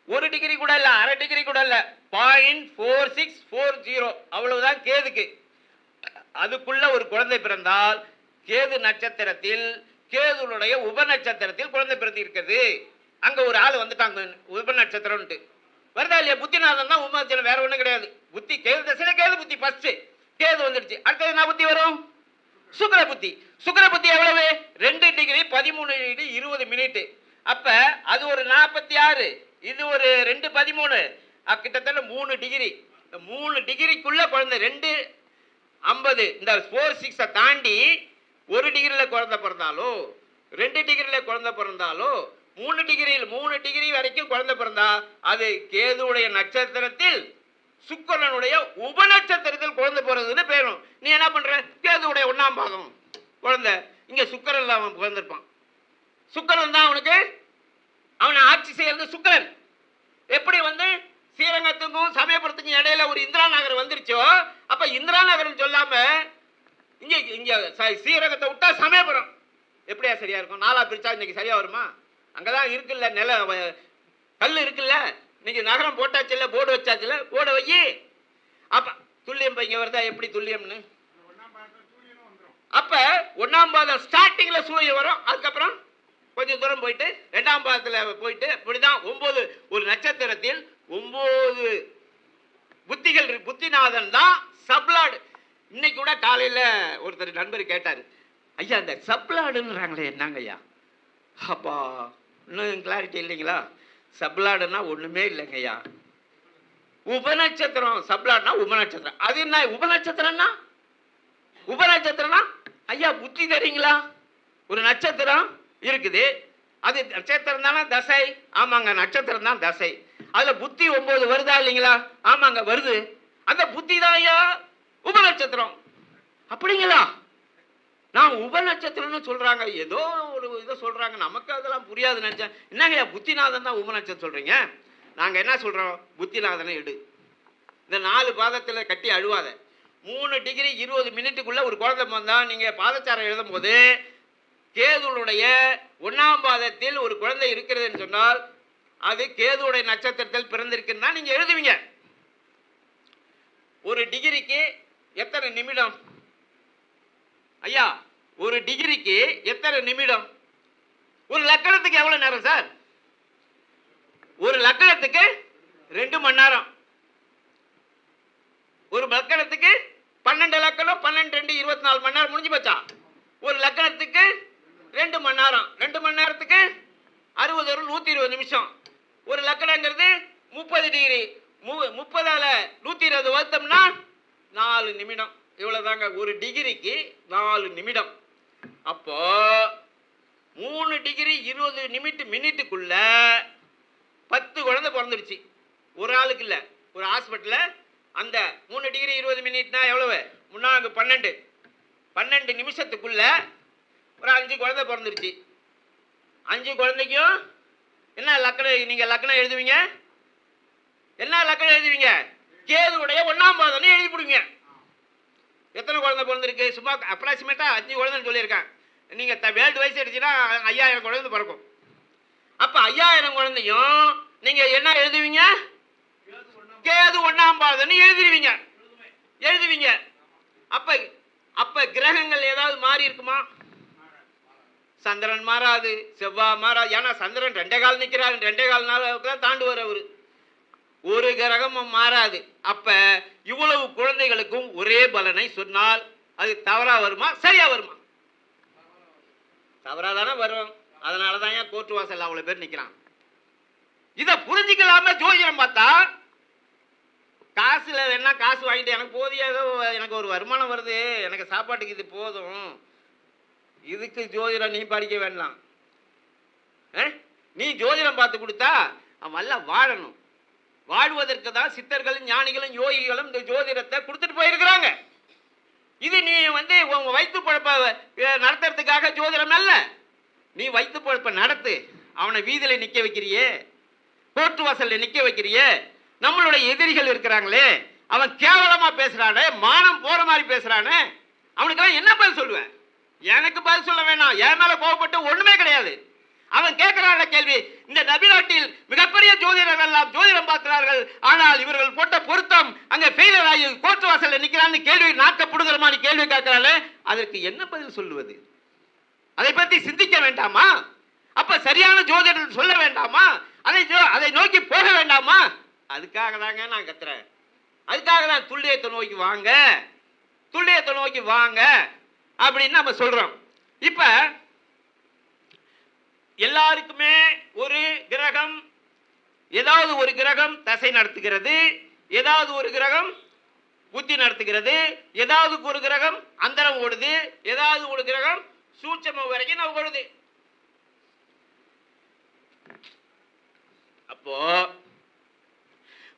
1 டிகிரி கூட இல்ல, அரை டிகிரி கூட இல்ல, 0.4640 அவ்வளவுதான் கேதுக்கு. அதுக்குள்ள ஒரு குழந்தை பிறந்தால் கேது நட்சத்திரத்தில், கேதுடைய உப நட்சத்திரத்தில் குழந்தை பிறந்து இருக்குது. அங்க ஒரு ஆள் வந்துட்டாங்க, உப நட்சத்திரம் வருதா இல்லையா? புத்திநாதன் தான் உப நட்சத்திரம், வேற ஒண்ணும் கிடையாது. புத்தி கேது தசையில கேது புத்தி ஃபர்ஸ்ட், கேது வந்துடுச்சு. அடுத்தது என்ன புத்தி வரும்? சுக்கிர புத்தி. சுக்கிர புத்தி எவ்வளவு? 2 டிகிரி 13 20 மினிட். அப்ப அது ஒரு 46, இது ஒரு 2 13, கிட்டத்தட்ட 3 டிகிரி. இந்த 3 டிகிரிக்குள்ள குழந்தை 2 50, இந்த 46 தாண்டி 1 டிகிரியில குழந்தை பிறந்தாலோ 2 டிகிரியில குழந்தை பிறந்தாலோ 3 டிகிரி வரைக்கும் குழந்தை பிறந்தா அது கேதுடைய நட்சத்திரத்தில் சுக்கிரனுடைய உப நட்சத்திரத்தில் குழந்தை பிறகுன்னு பேரும். நீ என்ன பண்ற? கேதுடைய 1ஆம் பாகம் குழந்தை, இங்க சுக்கிரன்ல அவன் பிறந்திருப்பான். சுக்கிரன் தான் அவனை ஆட்சி செய்யறது சுக்கிரன். எப்படி ஸ்ரீரங்கத்துக்கும் சமயபுரத்துக்கும் இடையில ஒரு இந்திரா நகர் வந்துருச்சோ, அப்ப இந்திரா நகர்னு சொல்லாம இங்க ஸ்ரீரங்கத்தை விட்டா சமயபுரம் எப்படியா சரியா இருக்கும்? 4ஆ பிரிச்சா இன்னைக்கு சரியா வருமா? அங்கதான் இருக்குல்ல, கல் இருக்குல்ல, இன்னைக்கு நகரம் போட்டாச்சு இல்ல, போர்டு வச்சாச்சு இல்ல, போர்டு வை. அப்ப துல்லியம் இங்க வருதா? எப்படி துல்லியம்னு? அப்ப 1ஆம் பாதம் ஸ்டார்டிங்ல சூரியன் வரும், அதுக்கப்புறம் கொஞ்சம் தூரம் போயிட்டு 2ஆம் பாதத்துல போயிட்டு இப்படிதான் 9 ஒரு நட்சத்திரத்தில் 9 புத்திகள். புத்திநாதன் தான் சப்ளாடு. இன்னைக்கு கூட காலையில ஒருத்தர் நண்பர் கேட்டாரு, ஐயா இந்த சப்ளாடுன்றாங்களே என்னங்க ஐயா? அப்பா இன்னும் கிளாரிட்டி இல்லைங்களா? சப்ளாடுன்னா ஒண்ணுமே இல்லைங்க ஐயா, உபநட்சத்திரம். சப்ளாடுனா உபநட்சத்திரம். அது என்ன உபநட்சத்திரம்னா? உபநட்சத்திரம்னா ஐயா புத்தி தெரியுங்களா? ஒரு நட்சத்திரம் இருக்குது, அது நட்சத்திரம் தானே தசை? ஆமாங்க, நட்சத்திரம் தான் தசை. அதுல புத்தி 9 வருதா இல்லைங்களா? ஆமாங்க வருது. அந்த புத்தி தான் ஐயா உபநட்சத்திரம். அப்படிங்களா? நான் உபநட்சத்திரம்னு சொல்றாங்க, ஏதோ ஒரு இதை சொல்றாங்க, நமக்கு அதெல்லாம் புரியாது நினைச்சேன். என்னங்க புத்திநாதன் தான் உபநட்சத்திரம் சொல்றீங்க? நாங்க என்ன சொல்றோம்? புத்திநாதனை எடு, இந்த 4 பாதத்துல கட்டி அழுவாத. 3 டிகிரி 20 மினிட்டுக்குள்ள ஒரு குழந்தை வந்தா நீங்க பாதச்சாரம் எழுதும் போது கேதுடைய 1ஆம் பாதத்தில் ஒரு குழந்தை இருக்கிறதுன்னு சொன்னால் அது கேதுடைய நட்சத்திரத்தில் பிறந்திருக்குன்னா நீங்க எழுதுவீங்க. ஒரு டிகிரிக்கு எத்தனை நிமிடம் ஐயா? ஒரு டிகிரிக்கு எத்தனை நிமிடம்? ஒரு லக்கணத்துக்கு எவ்வளவு நேரம் சார்? ஒரு லக்கணத்துக்கு 2 மணி நேரம். ஒரு லக்கணத்துக்கு 12 லக்கணம் 12 2 24 மணி நேரம் முடிஞ்சு போச்சா? ஒரு லக்கணத்துக்கு 2 மணி நேரம். 2 மணி நேரத்துக்கு 60 120 நிமிஷம். ஒரு லக்கணங்கிறது 30 டிகிரி. 30ஆல 120 வகுத்தோம்னா 4 நிமிடம். இவ்வளவுதாங்க, ஒரு டிகிரிக்கு 4 நிமிடம். அப்போ 3 டிகிரி 20 மினிட்டுக்குள்ள 10 குழந்தை பிறந்துடுச்சு. ஒரு ஆளுக்கு இல்ல, ஒரு ஹாஸ்பிட்டல்ல. அந்த 3 டிகிரி 20 மினிட்னா எவ்வளவு? 3 12 நிமிஷத்துக்குள்ள ஒரு 5 குழந்தை பிறந்துருச்சு. 5 குழந்தைக்கும் என்ன லக்கணம்? நீங்க லக்கணம் எழுதுவீங்க, என்ன லக்கணம் எழுதுவீங்க? கேதுடைய 1ஆம் பாதம்னு எழுதி போடுவீங்க. எத்தனை குழந்தை பிறந்திருக்கு? சும்மா அப்ராக்சிமேட்டா 5 குழந்தைன்னு சொல்லியிருக்காங்க. நீங்க வேர்ல்டு வைஸ் எடுத்தீங்கன்னா 5000 குழந்தை பிறக்கும். அப்ப 5000 குழந்தையும் நீங்க என்ன எழுதுவீங்க? கேது 1ஆம் பாதம்னு எழுதுவீங்க. அப்ப கிரகங்கள் ஏதாவது மாறி இருக்குமா? சந்திரன் மாறாது, செவ்வாய் மாறாது. ஏன்னா சந்திரன் 2 கால் நிற்கிறாரு, 2 கால் நாள் தாண்டுவார் அவரு. ஒரு கிரகமும் மாறாது. அப்ப இவ்வளவு குழந்தைகளுக்கும் ஒரே பலனை சொன்னால் அது தவறா வருமா சரியா வருமா? தவறாதானே வரும். அதனாலதான் ஏன் கோர்ட்டு வாசல் அவ்வளவு பேர் நிக்கிறான். இதை புரிஞ்சுக்கலாம ஜோதிடம் பார்த்தா காசுல என்ன காசு வாங்கிட்டு எனக்கு போதிய ஏதோ எனக்கு ஒரு வருமானம் வருது, எனக்கு சாப்பாட்டுக்கு இது போதும், இதுக்கு ஜோதிடம் நீ படிக்க வேண்டாம். நீ ஜோதிடம் பார்த்து கொடுத்தா அவன் நல்லா வாழணும். வாழ்வதற்கு தான் சித்தர்களும் ஞானிகளும் யோகிகளும் இந்த ஜோதிடத்தை கொடுத்துட்டு போயிருக்கிறாங்க. இது நீ வந்து உங்க வயிற்று பழப்ப நடத்துறதுக்காக ஜோதிடம் அல்ல. நீ வயிற்று பழப்ப நடத்து. அவனை வீதியில நிக்க வைக்கிறியே, கோர்ட்டு வாசல்ல நிக்க வைக்கிறியே. நம்மளுடைய எதிரிகள் இருக்கிறாங்களே, அவன் கேவலமா பேசுறானே, மானம் போற மாதிரி பேசுறானே, அவனுக்கெல்லாம் என்ன பதில் சொல்லுவேன்? எனக்கு பதில் சொல்ல வேணாம். என் மேல கோவப்பட்டு ஒண்ணுமே கிடையாது. அவன் கேட்கிறான கேள்வி, இந்த நபிநாட்டில் மிகப்பெரிய ஜோதிடர்கள் எல்லாம் ஜோதிடம் பார்க்கிறார்கள், ஆனால் இவர்கள் போட்ட பொருத்தம் அங்க ஃபெயிலர் ஆகி கோர்ட்டு வாசல்ல நிக்கிறான்னு கேள்வி, நாக்கப்படுகிற மாதிரி கேள்வி கேட்கிறானே, அதற்கு என்ன பதில் சொல்லுவது? அதை பத்தி சிந்திக்க வேண்டாமா? அப்ப சரியான ஜோதிடர் சொல்ல வேண்டாமா? அதை நோக்கி போக வேண்டாமா? அதுக்காக தாங்க நான் கத்துறேன். அதுக்காக தான் துல்லியத்தை நோக்கி வாங்க, துல்லியத்தை நோக்கி வாங்க அப்படின்னு நம்ம சொல்றோம். இப்ப எல்லாருக்குமே ஒரு கிரகம், ஏதாவது ஒரு கிரகம் தசை நடத்துகிறது, ஏதாவது ஒரு கிரகம் புத்தி நடத்துகிறது, ஏதாவது ஒரு கிரகம் அந்தரம் ஓடுது, ஏதாவது ஒரு கிரகம் சூட்சம வரைக்கும் நம்ம ஓடுது. அப்போ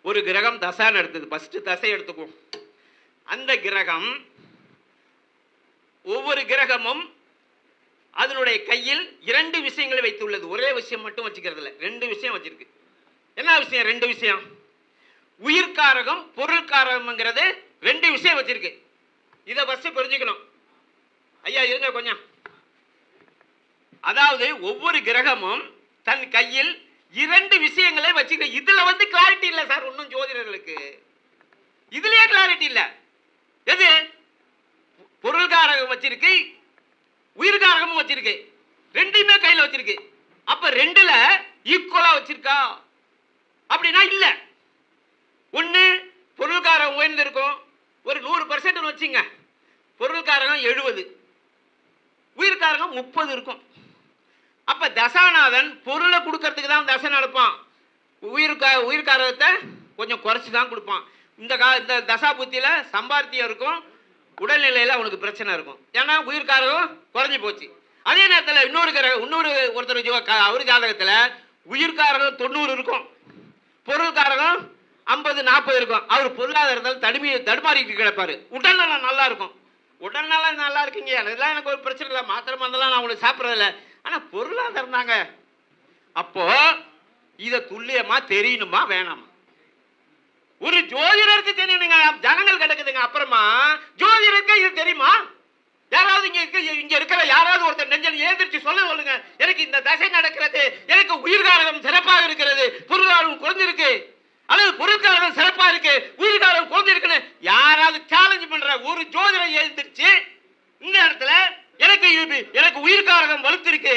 ஒரு கிரகம் தசை நடத்துது. ஃபர்ஸ்ட் தசை எடுத்துக்குவோம். அந்த கிரகம், ஒவ்வொரு கிரகமும் அதனுடைய கையில் 2 விஷயங்களை வைத்துள்ளது. ஒரே விஷயம் மட்டும் வச்சுக்கிறது இல்லை, 2 விஷயம் வச்சிருக்கு. என்ன விஷயம்? 2 விஷயம். உயிர்காரகம், பொருள்காரகம்ங்கிறது 2 விஷயம் வச்சிருக்கு. இதை ஃபர்ஸ்ட் புரிஞ்சுக்கணும். ஐயா இருங்க கொஞ்சம். அதாவது ஒவ்வொரு கிரகமும் தன் கையில் 2 விஷயங்களை வச்சுக்க. இதுல வந்து கிளாரிட்டி இல்லை சார் ஒன்னும் ஜோதிடர்களுக்கு. இதுலயே கிளாரிட்டி இல்லை. எது? பொருள்காரகம் வச்சிருக்கு, உயிர்காரகமும் வச்சிருக்கு. 2மே கையில் வச்சிருக்கு. அப்ப 2ல ஈக்குவலா வச்சிருக்கா அப்படின்னா இல்ல. ஒண்ணு பொருள்காரகம் உயர்ந்திருக்கும், ஒரு 100% வச்சுங்க. பொருள்காரகம் 70, உயிர்காரகம் 30 இருக்கும். அப்ப தசாநாதன் பொருளை கொடுக்கறதுக்கு தான் தசை நடப்பான். உயிர்காரகத்தை கொஞ்சம் குறைச்சி தான் கொடுப்பான். இந்த தசா புத்தியில சம்பாத்தியம் இருக்கும், உடல்நிலையில அவனுக்கு பிரச்சனை இருக்கும். ஏன்னா உயிர்காரகம் குறைஞ்சி போச்சு. அதே நேரத்தில் இன்னொரு ஒருத்தர் அவர் ஜாதகத்துல உயிர்காரகம் 90 இருக்கும், பொருள்காரகம் 50-40 இருக்கும். அவர் பொருளாதாரத்தில் தடுமாறிட்டு கிடப்பாரு. உடல்நலம் நல்லா இருக்கும். உடல்நலம் நல்லா இருக்கீங்க, அதெல்லாம் எனக்கு ஒரு பிரச்சனை இல்லை, மாத்திரை மருந்தெல்லாம் நான் உங்களுக்கு சாப்பிட்றதில்ல. ஆனா பொருளாதாரம் தாங்க. அப்போ இதை துல்லியமா தெரியணுமா வேணாமா? ஒரு ஜோதிடருக்கு தெரியணுங்க. ஜனங்கள் கிடக்குதுங்க. அப்புறமா ஜோதிடருக்கு இது தெரியுமா? யாராவது இங்க இருக்கிற யாராவது ஒருத்தர் நெஞ்சல் ஏந்திரிச்சு சொல்லுங்க, எனக்கு இந்த தசை நடக்கிறது, எனக்கு உயிர்காரகம் சிறப்பாக இருக்கிறது, பொருளாதாரம் குறைஞ்சிருக்கு, அல்லது பொருட்காரகம் சிறப்பா இருக்கு, உயிர்காரகம் குறைஞ்சிருக்குன்னு யாராவது சேலஞ்ச் பண்ற ஒரு ஜோதிடம் எழுந்திருச்சு இந்த இடத்துல எனக்கு உயிர்காரகம் வலுத்திருக்கு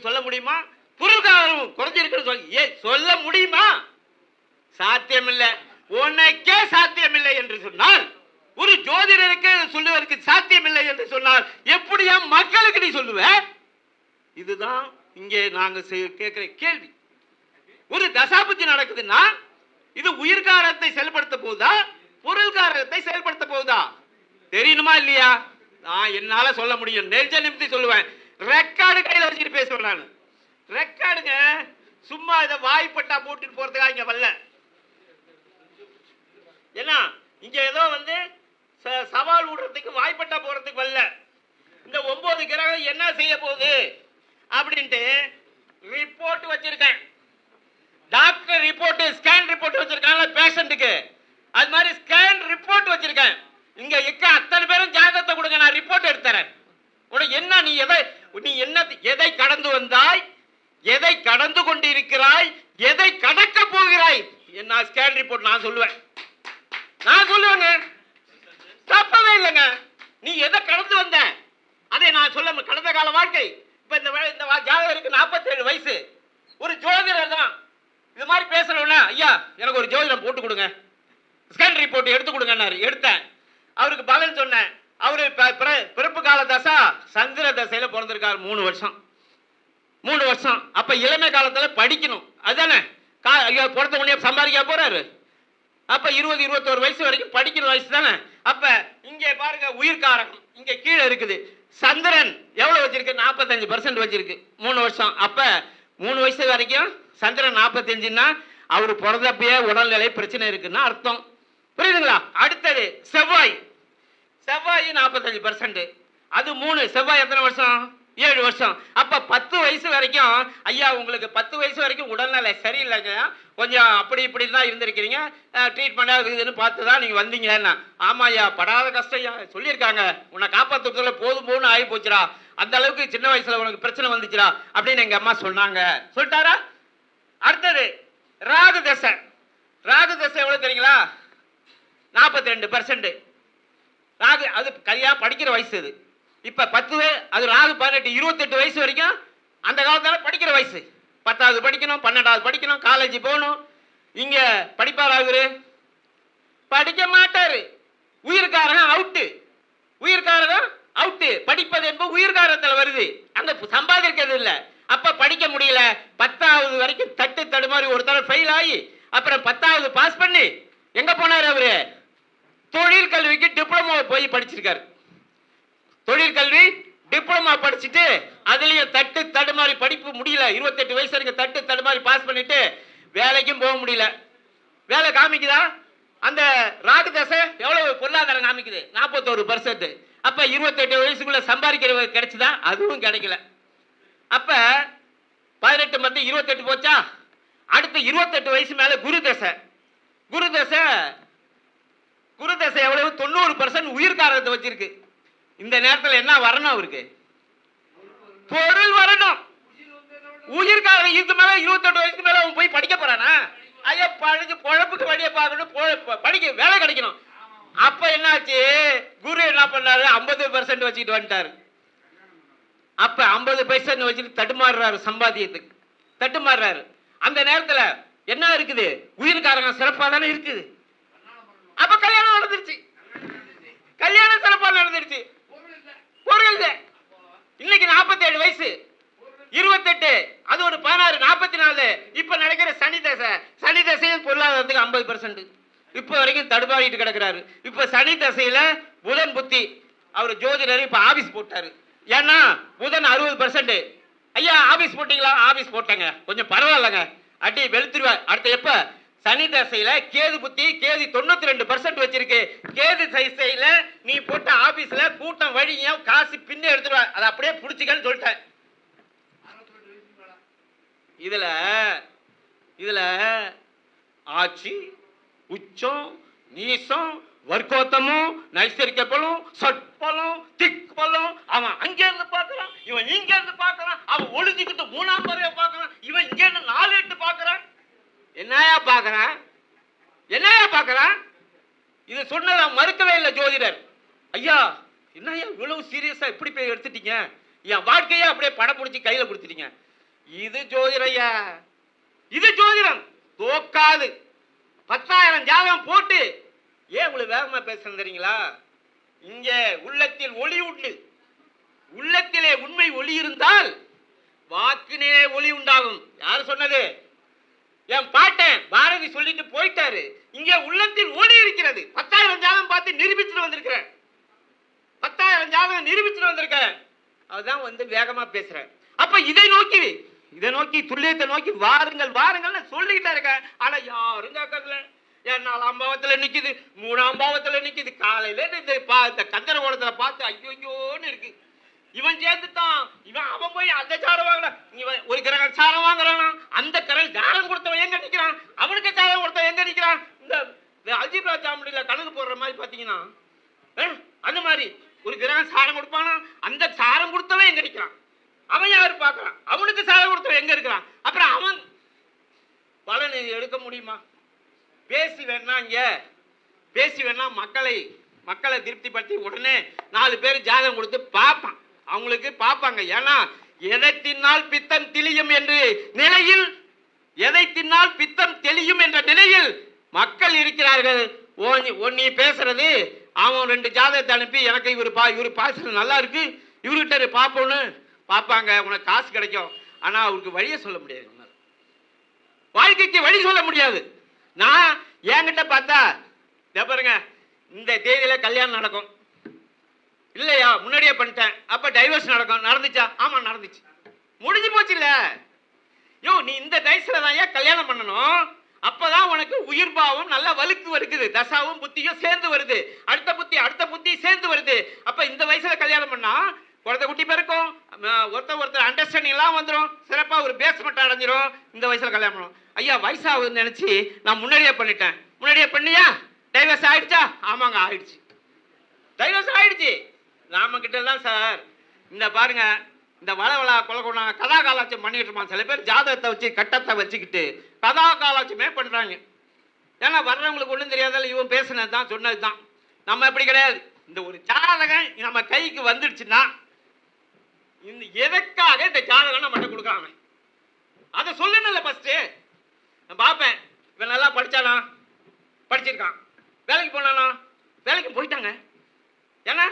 சொல்ல முடியுமா? பொருட்காரகம் குறைஞ்சிருக்குன்னு சொல்ல முடியுமா? சாத்தியம் இல்லை. உனக்கே சாத்தியம் இல்லை என்று சொன்னால், ஒரு ஜோதிடருக்கு சொல்லுவதற்கு சாத்தியம் இல்லை என்று சொன்னால் எப்படியா மக்களுக்கு நீ சொல்லுவ? இதுதான் இங்கே நாங்க கேட்கிற கேள்வி. ஒரு தசாபுத்தி நடக்குதுன்னா இது உயிர்காரத்தை செயல்படுத்த போகுதா, பொருள்காரத்தை செயல்படுத்த போகுதா? தெரியணுமா இல்லையா? நான் என்னால சொல்ல முடியும், நெஞ்ச நிமித்தி சொல்லுவேன். ரெக்கார்டு கையில வச்சுட்டு பேசுவேன் நான். ரெக்கார்டுங்க சும்மா இதை வாய்ப்பட்டா போட்டுட்டு போறதுக்காக இங்க வரல. ஏன்னா இங்க ஏதோ வந்து சவால் விடுறதுக்கு வாய்ப்பட்டா போறதுக்கு வரல. இந்த 9 கிரகம் என்ன செய்ய போகுது அப்படின்ட்டு ரிப்போர்ட் வச்சிருக்கேன். டாக்டர் ரிப்போர்ட், ஸ்கேன் ரிப்போர்ட் வச்சிருக்காங்க பேஷண்ட்டுக்கு. அது மாதிரி ஸ்கேன் ரிப்போர்ட் வச்சிருக்கேன். இங்க அத்தனை பேரும் ஜாதகத்தை கொடுங்க, நான் ரிப்போர்ட் எடுத்துறேன். உனக்கு என்ன, நீ எதை கடந்து வந்தாய், எதை கடந்து கொண்டிருக்கிறாய், எதை கடக்க போகிறாய், என்ன ஸ்கேன் ரிப்போர்ட் நான் சொல்லுவேன். தப்பவே இல்லைங்க. நீ எதை கடந்து வந்த அதை நான் சொல்ல. கடந்த கால வாழ்க்கை. இப்ப இந்த ஜாதகருக்கு 47 வயசு. ஒரு ஜோதிடர் தான் இது மாதிரி பேசுறவனா, ஐயா எனக்கு ஒரு ஜோதிடம் போட்டு கொடுங்க, ஸ்கேன் ரிப்போர்ட் எடுத்து கொடுங்கன்னாரு. எடுத்தேன். அவருக்கு பலன் சொன்னேன். அவரு பிறப்பு கால தசா சந்திர தசையில பிறந்திருக்காரு. 3 வருஷம். அப்ப இளமை காலத்துல படிக்கணும், அதுதானே? பிறந்த உடனே சம்பாதிக்க போறாரு. அப்ப 20-21 வயசு வரைக்கும் படிக்கிற வயசு தானே. அப்ப இங்க பாருங்க, உயிர்காரகம் இங்க கீழே இருக்குது. சந்திரன் எவ்வளவு வச்சிருக்கு? 45% வச்சிருக்கு. 3 வருஷம். அப்ப 3 வயசு வரைக்கும் சந்திரன் 45ன்னா அவர் பிறந்தப்பயே உடல்நிலை பிரச்சனை இருக்குன்னு அர்த்தம். புரியுதுங்களா? அடுத்தது செவ்வாய். செவ்வாய் 45%. அது 3. செவ்வாய் எத்தனை வருஷம்? 7 வருஷம். அப்ப 10 வயசு வரைக்கும் ஐயா உங்களுக்கு 10 வயசு வரைக்கும் உடல்நிலை சரியில்லைங்க, கொஞ்சம் அப்படி இப்படி தான் இருந்திருக்கிறீங்க, ட்ரீட்மெண்ட் இதுன்னு பார்த்து தான் நீங்க வந்தீங்கன்னா. ஆமா ஐயா, படாத கஷ்டம் ஐயா, சொல்லியிருக்காங்க உன்னை காப்பாற்றுறதுல போதும் போதும் ஆகி போச்சுடா, அந்த அளவுக்கு சின்ன வயசுல உனக்கு பிரச்சனை வந்துச்சுடா அப்படின்னு எங்க அம்மா சொன்னாங்க. சொல்லிட்டாரா? அடுத்தது ராகு தசை. ராகு தசை எவ்வளவு தெரியுங்களா? 42%. ராகு அது கரியா படிக்கிற வயசு. அது இப்ப 10, அது ராகு 18, 28 வயசு வரைக்கும் அந்த காலத்துல படிக்கிற வயசு. 10வது படிக்கணும், 12வது படிக்கணும், காலேஜ் போகணும். இங்க படிப்பார் ஆகுரு? படிக்க மாட்டாரு. உயிர்காரகம் அவுட்டு. உயிர்காரகம் அவுட்டு. படிப்பது என்பது உயிர்காரத்தில் வருது, அங்க சம்பாதிக்கிறது இல்லை. அப்ப படிக்க முடியல. 10வது வரைக்கும் தட்டு தடுமாறி ஒருத்தர் ஃபெயில் ஆகி அப்புறம் 10வது பாஸ் பண்ணி எங்க போனாரு அவரு? தொழிற்கல்விக்கு டிப்ளமோ போய் படிச்சிருக்காரு. தொழிற்கல்வி டிப்ளமா படிச்சுட்டு அதுலயும் தட்டு தடுமாறி படிப்பு முடியல. 28 வயசு வரைக்கும் தட்டு தடுமாறி பாஸ் பண்ணிட்டு வேலைக்கும் போக முடியல. வேலை காமிக்குதா? அந்த ராகு தசை எவ்வளவு பொருளாதாரம் காமிக்குது? 41%. அப்ப 28 வயசுக்குள்ள சம்பாதிக்கிறது கிடைச்சுதா? அதுவும் கிடைக்கல. அப்ப 18 மத்தி 28 போச்சா? அடுத்து 28 வயசு மேல குரு தசை. குரு தசை குரு தசை எவ்வளவு? 90% உயிர்காரத்தை வச்சிருக்கு. இந்த நேரத்தில் என்ன வரணும்? அவருக்கு பொருள் வரணும். உயிர்காரம் இது மேல 28 வயசுக்கு மேல அவன் போய் படிக்க போறானா? ஐயா படிச்சு பொழப்புக்கு வழியை பார்க்கணும், படிக்க வேலை கிடைக்கணும். அப்ப என்னாச்சு? குரு என்ன பண்ணாரு? 50% வச்சுக்கிட்டு வந்துட்டாரு. அப்ப 50% வச்சுட்டு தட்டுமாறுறாரு, சம்பாத்தியத்துக்கு தட்டுமாறுறாரு. அந்த நேரத்துல என்ன இருக்குது? உயிர்காரங்க சிறப்பா தானே இருக்குது. அப்ப கல்யாணம் நடந்துருச்சு. கல்யாணம் சிறப்பா நடந்துருச்சு. பொருள் இன்னைக்கு 47 வயசு, 28, அது ஒரு 16, 44. இப்ப நடக்கிற சனி தசை. சனி தசையும் பொருளாதாரத்துக்கு 50%. இப்ப வரைக்கும் தடுமாறிட்டு கிடக்குறாரு. இப்ப சனி தசையில புதன் புத்தி. அவர் ஜோதிடர் இப்ப ஆபீஸ் போட்டாரு. ஏன்னா புதன் 60%. ஐயா ஆபீஸ் போட்டீங்களா? ஆபீஸ் போட்டாங்க, கொஞ்சம் பரவாயில்லங்க, அடி வெளுத்துருவா. அடுத்து எப்ப? சனி தசையில கேது புத்தி. கேது 92% வச்சிருக்கு. கேது தசையில நீ போட்ட ஆபீஸ்ல கூட்டம் வழியும் காசு பின்ன எடுத்துருவா, அதை அப்படியே புடிச்சுக்கன்னு சொல்லிட்டேன். இதுல இதுல ஆட்சி, உச்சம், நீசம், வர்க்கோத்தமும், நைசரிக்க பலம், சொற்பலம், திக் பலம். அவன் அங்க இருந்து பாக்குறான், இவன் இங்க இருந்து பாக்குறான். அவன் ஒளிஞ்சுக்கிட்டு 3ஆம் முறைய பாக்குறான், இவன் இங்க இருந்து 4 8 பாக்குறான். என்னையா பாக்குறான்? என்னையா பாக்குறான்? இது சொன்னத மறுக்கவே இல்லை ஜோதிடர். ஐயா என்னையா இவ்வளவு சீரியஸா இப்படி போய் எடுத்துட்டீங்க? என் வாழ்க்கையா அப்படியே படம் பிடிச்சி கையில கொடுத்துட்டீங்க. இது ஜோதிடரையா, இது ஜோதிடம் தோக்காது. 10,000 ஜாதகம் போட்டு ஏன் இவ்வளவு வேகமா பேசுறது தெரியுங்களா? இங்க உள்ளத்தில் ஒளி உண்டு. உள்ளத்திலே உண்மை ஒளி இருந்தால் வாக்கினே ஒளி உண்டாகும். யார் சொன்னது? என் பாட்டன் பாரதி சொல்லிட்டு போயிட்டாரு. இங்க உள்ளத்தில் ஒளி இருக்கிறது. 10,000 ஜாதகம் பார்த்து நிரூபிச்சுட்டு வந்திருக்கிறேன். 10,000 ஜாதகம் நிரூபிச்சுட்டு வந்திருக்கேன். அதுதான் வந்து வேகமா பேசுறேன். அப்ப இதை நோக்கி துல்லியத்தை நோக்கி வாருங்கள் வாருங்கள் சொல்லிக்கிட்டே இருக்கேன். ஆனா யாரும் கேட்கறதுல. என் 4ஆம் பாவத்துல நிக்குது, 3ஆம் பாவத்துல நிக்குது. காலையில இந்த கந்தர கோலத்துல பார்த்து ஐயோன்னு இருக்கு. இவன் சேர்ந்துட்டான், இவன் அவன் போய் அந்த சாரம் வாங்கலாம். இவன் ஒரு கிரகம் சாரம் வாங்குறானா, அந்த கிரகம் ஜாதகம் கொடுத்தவன் எங்க நிக்கிறான், அவனுக்கு ஜாதகம் கொடுத்தவன் எங்க நிக்கிறான். இந்த அல்ஜிப்ரா ஜாமெட்ரியில கணக்கு போடுற மாதிரி பாத்தீங்கன்னா அந்த மாதிரி ஒரு கிரகம் சாரம் கொடுப்பானா, அந்த சாரம் கொடுத்தவன் எங்க நிக்கிறான், அவன் யாரு பாக்குறான், அவனுக்கு சாரம் கொடுத்தவன் எங்க இருக்கிறான். அப்புறம் அவன் பலன் எடுக்க முடியுமா? பேசி வேணா மக்களை திருப்திப்படுத்தி உடனே 4 பேர் ஜாதகம் கொடுத்து பார்ப்பான். அவங்களுக்கு பார்ப்பாங்க. ஏன்னா எதை தின்னால் பித்தம் தெளியும் என்று நிலையில், எதை தின்னால் பித்தம் தெளியும் என்ற நிலையில் மக்கள் இருக்கிறார்கள். நீ பேசுறது அவன் 2 ஜாதகத்தை அனுப்பி எனக்கு இவரு பாசுறது நல்லா இருக்கு, இவர்கிட்ட பார்ப்போன்னு பார்ப்பாங்க. உனக்கு காசு கிடைக்கும். ஆனா அவருக்கு வழியை சொல்ல முடியாது, வாழ்க்கைக்கு வழி சொல்ல முடியாது. நான் என்கிட்ட பார்த்தா பாருங்க, இந்த தேதியில கல்யாணம் நடக்கும் இல்லையா, முன்னாடியே பண்ணிட்டேன். அப்ப டைவர்ஸ் நடக்கும். நடந்துச்சா? ஆமா நடந்துச்சு. முடிஞ்சு போச்சு இல்ல. நீ இந்த வயசுல தான் கல்யாணம் பண்ணணும். அப்பதான் உனக்கு உயிர் பாவம் நல்லா வலுக்கு வருது, தசாவும் புத்தியும் சேர்ந்து வருது, அடுத்த புத்தி சேர்ந்து வருது. அப்ப இந்த வயசுல கல்யாணம் பண்ணா குழந்தை குட்டி பிறக்கும், ஒருத்தர் அண்டர்ஸ்டாண்டிங் எல்லாம் வந்துடும், சிறப்பா ஒரு பேஸ்மெண்ட் அடைஞ்சிரும். இந்த வயசுல கல்யாணம் பண்ணணும். ஐயா வயசாகுதுன்னு நினைச்சு நான் முன்னாடியே பண்ணிட்டேன். முன்னாடியே பண்ணியா? டைவர்ஸ் ஆயிடுச்சா? ஆமாங்க ஆயிடுச்சு, டைவர்ஸ் ஆயிடுச்சு. நாம கிட்ட தான் சார் இந்த பாருங்க, இந்த வளவளா கொலகுணா கதா காலாட்சியம் பண்ணிட்டு இருப்பான். சில பேர் ஜாதகத்தை வச்சு கட்டத்தை வச்சுக்கிட்டு கதா காலாட்சியமே பண்றாங்க. ஏன்னா வர்றவங்களுக்கு ஒன்றும் தெரியாதால இவன் பேசுனது தான் சொன்னது தான். நம்ம எப்படி கிடையாது. இந்த ஒரு ஜாதகம் நம்ம கைக்கு வந்துடுச்சுன்னா இந்த எதற்காக இந்த ஜாதகம் நம்மகிட்ட கொடுக்குறாங்க அதை சொல்லணும்ல. ஃபர்ஸ்ட் நான் பார்ப்பேன், இவன் நல்லா படிச்சானா, படிச்சிருக்கான், வேலைக்கு போனானா, வேலைக்கு போயிட்டாங்க, ஏன்னா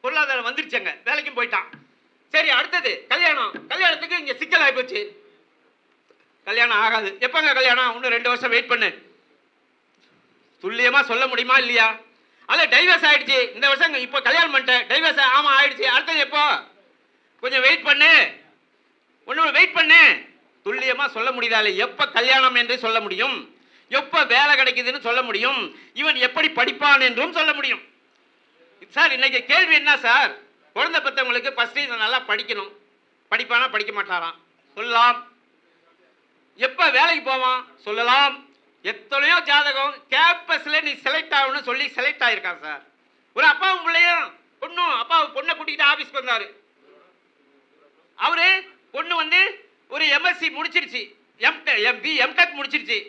பொருளாதாரம் வந்துருச்சுங்க, வேலைக்கும் போயிட்டான். சரி அடுத்தது கல்யாணம். கல்யாணத்துக்கு இங்க சிக்கல் ஆகி போச்சு, கல்யாணம் ஆகாது. எப்பங்க கல்யாணம்? இன்னும் 2 வருஷம் வெயிட் பண்ணு. துல்லியமா சொல்ல முடியுமா இல்லையா? அல்ல டைவர்ஸ் ஆயிடுச்சு, இந்த வருஷம் இப்போ கல்யாணம் பண்ணிட்டேன், டைவர்ஸ் ஆமா ஆயிடுச்சு, அடுத்தது எப்போ? கொஞ்சம் வெயிட் பண்ணு, ஒன்று வெயிட் பண்ணு. துல்லியமா சொல்ல முடியுதாலே எப்ப கல்யாணம் என்று சொல்ல முடியும், எப்ப வேலை கிடைக்குதுன்னு சொல்ல முடியும், இவன் எப்படி படிப்பான் என்றும் சொல்ல முடியும். சார் இன்னைக்கு கேள்வி என்ன சார்? குழந்தை பெற்றவங்களுக்கு ஃபர்ஸ்ட் இதை நல்லா படிக்கணும். படிப்பானா படிக்க மாட்டாராம் சொல்லலாம். எப்ப வேலைக்கு போவான் சொல்லலாம். எத்தனையோ ஜாதகம் கேம்பஸ்ல நீ செலக்ட் ஆகணும்னு சொல்லி செலக்ட் ஆயிருக்கான் சார். ஒரு அப்பாவும் பிள்ளையும் பொண்ணும், அப்பா பொண்ணை கூட்டிக்கிட்டு ஆபீஸ்க்கு வந்தாரு. அவரு பொண்ணு வந்து ஒரு எம்எஸ்சி முடிச்சிருச்சு, எம்டெக் முடிச்சிருச்சு.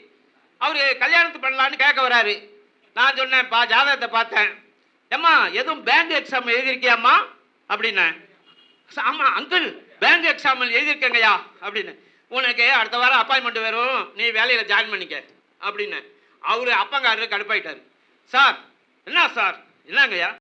அவரு கல்யாணத்துக்கு பண்ணலான்னு கேட்க வராரு. நான் சொன்னேன் ஜாதகத்தை பார்த்தேன், ஏம்மா எதுவும் பேங்க் எக்ஸாம் எழுதியிருக்கியாம்மா அப்படின்னு. ஆமா அங்கிள் பேங்க் எக்ஸாம் எழுதியிருக்கேங்கய்யா அப்படின்னு. உனக்கு அடுத்த வாரம் அப்பாயின்மெண்ட் வரும், நீ வேலையில் ஜாயின் பண்ணிக்க அப்படின்னு. அவரு அப்பங்காரரு கடுப்பாயிட்டாரு. சார் என்ன சார், என்னங்கய்யா